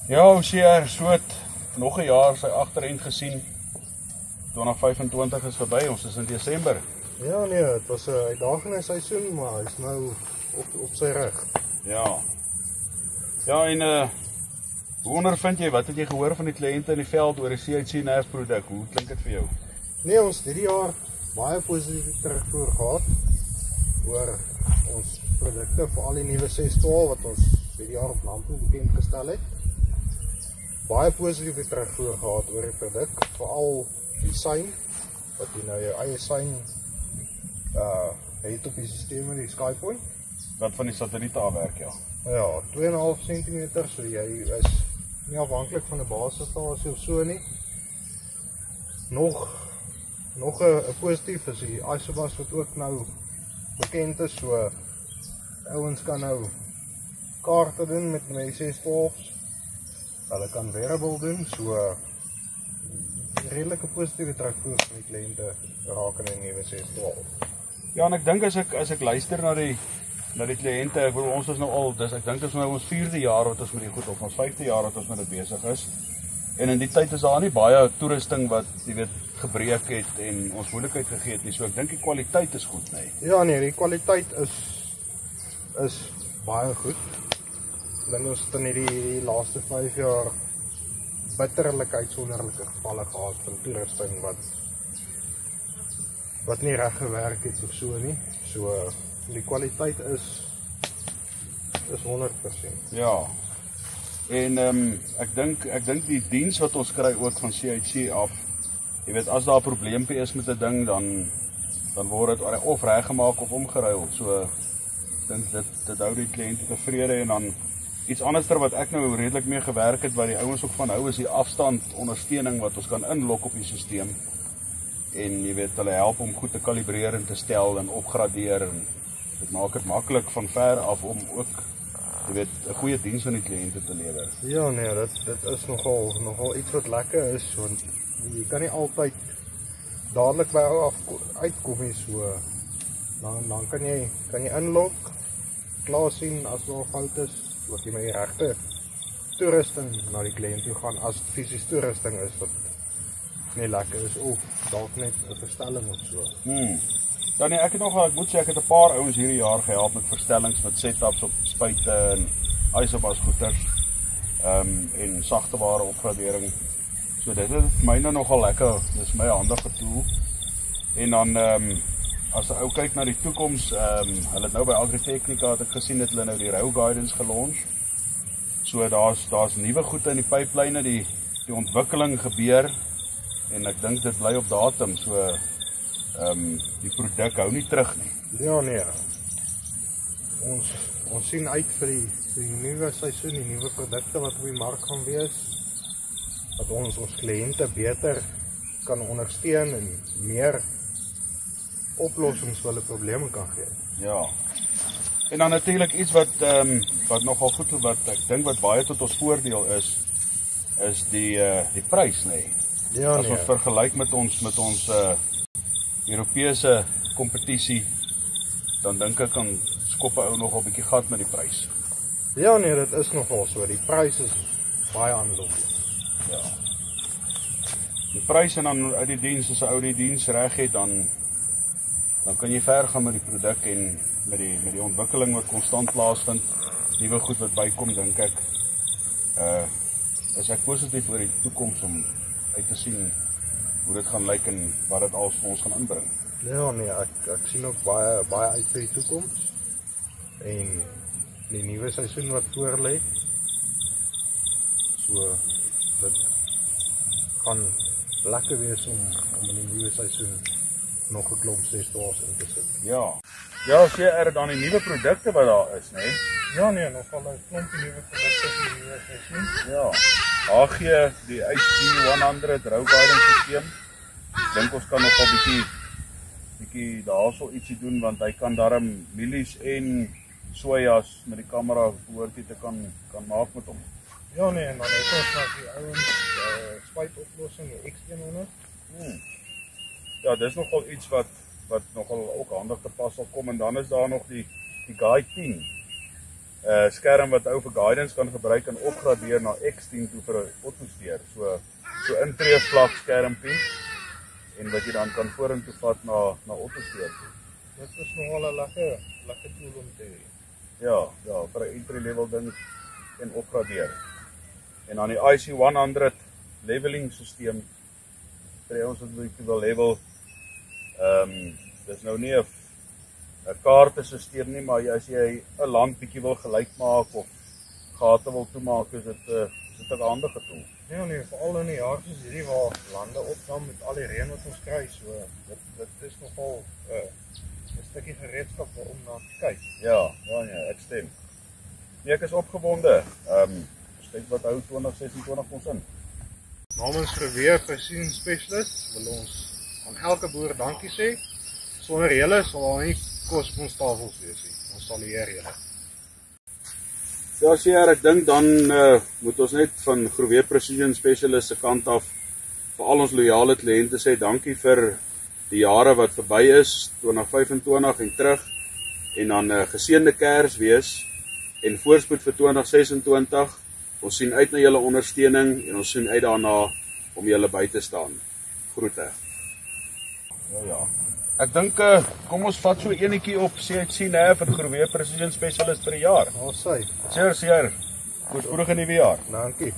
Ja, ons hier so nog 'n jaar sy agterend gesien. 2025 is verby, ons is in Desember. Ja nee, het was 'n uitdagende seisoen, maar hy's nou op sy reg. Ja. Ja, en hoe ondervind jy, wat het jy gehoor van die kliënte in die veld oor die CHC NAS produk? Hoe klink dit vir jou? Nee, ons hierdie jaar baie positief terugvoer gehad oor ons produkte, veral die nuwe 612 wat ons hierdie jaar op Nampo bekend gestel het. Baie positief terugvoer gehad oor die produk, veral die sein, wat jy nou jou eie sein het op die stelsel, die SkyPoint. Wat van die satelliete afwerk, ja. Ja, 2,5 cm, so jy is nie afhanklik van 'n basisstasie of so nie. Nog 'n positief is die Isobus wat ook nou bekend is, so ouens kan nou kaarte doen met my 612's. Hulle kan wearable doen, so redelike positiewe terugvoer van die kliënte rakende die nuwe 612. Ja, en ek dink as ek luister na die kliënte, ek bedoel ons is nou al, ek dink dit is nou ons 4de jaar wat ons met die goed op, ons 5de jaar wat ons met dit besig is. En in die tyd is daar nie baie toerusting wat, jy weet, gebreek het en ons moeilikheid gegee het nie, so ek dink die kwaliteit is goed, nee. Ja nee, die kwaliteit is baie goed. Ek dink ons het in die laaste 5 jaar bitterlik uitsonderlike gevalle gehad van toerusting wat nie reg gewerk het of so nie. So die kwaliteit is 100%. Ja. En ek dink die diens wat ons kry ook van CHC af, jy weet, as daar 'n probleempie is met 'n ding, dan word dit of reggemaak of omgeruil. So ek dink dit hou die kliënte tevrede. En dan iets anderster wat ek nou redelik mee gewerk het, wat die ouens ook van hou, is die afstand ondersteuning wat ons kan inlok op die stelsel. En jy weet, hulle help om goed te kalibreer en te stel en opgradeer, en dit maak dit maklik van ver af om ook, jy weet, 'n goeie diens aan die kliënte te lewer. Ja nee, dit is nogal iets wat lekker is, want jy kan nie altyd dadelik by ou uitkom nie, so dan kan jy inlok, klaar sien as daar 'n fout is, wat jy met die regte toerusting na die kliënt toe gaan, as dit fisies toerusting is wat nie lekker is, of dalk net 'n verstelling of so. Ja nee, ek moet sê, ek het 'n paar ouens hierdie jaar gehelp met verstellings, met setups op spuite en Isobus goeders, en sagteware opgradering. So dit is vir my nou nogal lekker, dis my handige tool. En dan, as 'n ou kyk na die toekoms, hulle het nou by Agritechnica, het ek gesien dat hulle nou die Rail Guidance gelaunch. So daar's nuwe goede in die pipeline, die ontwikkeling gebeur, en ek dink dit bly op datum, so die produk hou nie terug nie. Ja nee, ons sien uit vir die nuwe seisoen, die nuwe produkte wat op die mark gaan wees, dat ons kliënte beter kan ondersteun en meer oplossings vir hulle probleme kan gee. Ja. En dan natuurlik iets wat nogal goed, wat ek dink wat baie tot ons voordeel is die prys, nee. Ja, as ons vergelyk met ons Europese kompetisie, dan dink ek kan skop 'n ou nogal 'n bietjie gat met die prys. Ja nee, dit is nogal so. Die prys is baie aanloklik. Ja. Die prys, en dan uit die diens, as 'n ou die diens reg het, dan kan jy ver gaan met die produk, en met die ontwikkeling wat konstant plaasvind, nuwe goed wat bykom, dink ek, is ek positief oor die toekoms om uit te sien hoe dit gaan lyk en wat dit alles vir ons gaan inbring. Ja nee, ek sien ook baie uit vir die toekoms en die nuwe seisoen wat voor lê. So dit gaan lekker wees om in die nuwe seisoen nog 'n klomp 612's in te sit. Ja. Ja, as jy dan die nuwe produkte wat daar is, né? Ja nee, nogal 'n klomp nuwe produkte vir die nuwe seisoen. Ja. HG, die HG100 Rail Guidance stelsel. Ek dink ons kan nog 'n bietjie daarso ietsie doen, want hy kan darm mielies en sojas met die kamera behoortjie te kan maak met hom. Ja nee, en dan het ons nog die ouens spuitoplossing, die X100. Ja, dis nogal iets wat nogal ook handig te pas sal kom, en dan is daar nog die Guide 10. skerm wat ou vir guidance kan gebruik en opgradeer na X10 toe vir 'n autosteer. So intreevlak skermpie en wat jy dan kan vorentoe vat na autosteer toe. Dit is nogal 'n lekker tool om te hê. Ja, vir 'n entry level ding en opgradeer. En dan die IC100 leveling stelsel vir ons wat bietjie wil level. Dis nou nie 'n kaartesisteem nie, maar as jy 'n land bietjie wil gelyk maak of gate wil toemaak, is dit 'n handige tool. Ja nee, veral in die jaar soos hierdie waar lande opkom met al die reën wat ons kry, so dit is nogal 'n stukkie gereedskap om na te kyk. Ja, ek stem. Nee, ek is opgewonde. Kyk wat hou 2026 ons in. Namens Geweer Precision Specialist wil ons aan elke boer dankie sê. Sonder julle sal daar nie kos op ons tafels wees nie. Ons sal eer julle. Ja, Sierra, ek dink dan moet ons net van Geweer Precision Specialist se kant af vir al ons loyale kliënte sê dankie vir die jare wat verby is, 2025 en terug, en dan geseënde Kersfees en voorspoed vir 2026. Ons sien uit na julle ondersteuning en ons sien uit daarna om julle by te staan. Groete. Ja. Ek dink kom ons vat so enetjie op sien vir Geweer Precision Specialist vir die jaar. Ons sê. Cheers, Sierra. Goed in die nuwe jaar. Dankie.